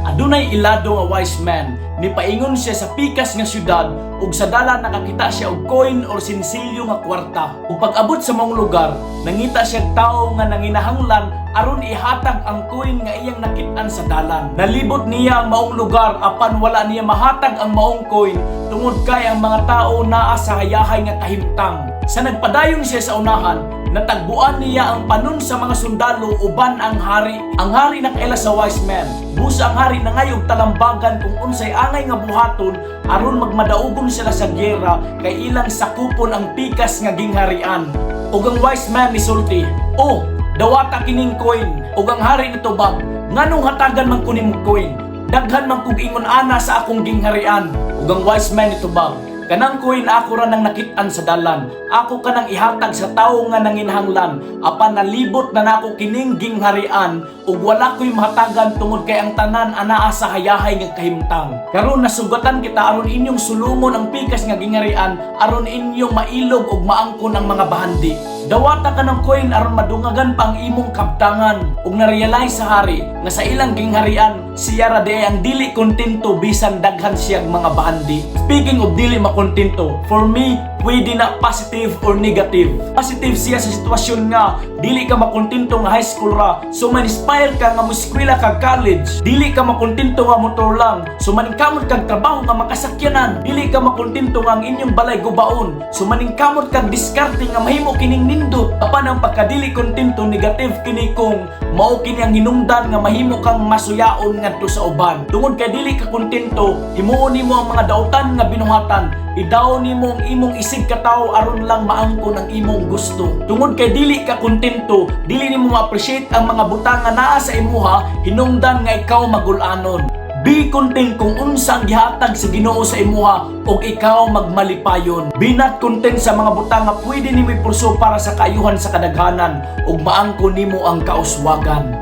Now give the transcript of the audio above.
Adunay ilado nga wise man, nipaingon siya sa pikas nga syudad ug sa dalan nakakita siya og coin or sinsilyo nga kwarta. Ug pag-abot sa mong lugar, nangita siya tawo nga nanginahanglan aron ihatag ang coin nga iyang nakit-an sa dalan. Nalibot niya ang maong lugar apan wala niya mahatag ang maong coin tungod kay ang mga tao naa sa hayahay nga kahimtang. Sa nagpadayon siya sa unahan, natagbuan niya ang panon sa mga sundalo uban ang hari. Ang hari nakaila sa wise man. Busa ang hari nangayog talambagan kung unsay angay nga buhaton aron magmadaugon sila sa gyera kay ilang sakupon ang pikas nga gingharian. Ug ang wise man misulti, "Oh, dawata kining coin." Ug ang hari nitubag, "Nganong hatagan man kuning coin? Daghan man kog ingon ana sa akong gingharian." Ug ang wise man nitubag, "Kanang coin ako ra nang nakit-an sa dalan. Ako kanang ihatag sa tawo nga nanginhanglan. Apan nalibot na nako kining gingharian ug wala ko'y mahatagan tungod kay ang tanan anaa sa hayahay nga kahimtang. Karon nasugatan kita aron inyong sulumon ang pikas nga gingharian aron inyong mailog ug maangkon ang mga bahandi. Dawata ka ng coin aron madungagan pa ang imong kabtangan." Ug na-realize sa hari nga sa ilang gingharian siya ra di ang dili kontento bisan daghan siyang mga bahandi. Speaking of dili makontento, for me, pwede na positive or negative. Positive siya sa sitwasyon nga dili ka makontento nga high school ra, so man-inspire ka nga muskwela ka college. Dili ka makontento nga motor lang, so maningkamot kag trabaho nga makasakyanan. Dili ka makontento nga ang inyong balay gubaon, so maningkamot kag diskarte nga mahimo kining nindot. Apan ang pagkadili kontento negative kini kung mao kini ang hinungdan nga mahimo kang masuyaon ngadto sa uban. Tungod kay dili ka kontento, himuon nimo ang mga dautan nga binuhatan. Idaw nimo ang imong isig ka tawo aron lang maangkon ang imong gusto. Tungod kay dili ka kontento, dili nimo ma-appreciate ang mga butang nga naa sa imuha, hinungdan nga ikaw magul-anon. Be content kung unsa ang gihatag sa Ginoo sa imuha ug ikaw magmalipayon. Be not content sa mga butang nga pwede nimo ipurso para sa kaayuhan sa kadaghanan ug maangkon nimo ang kauswagan.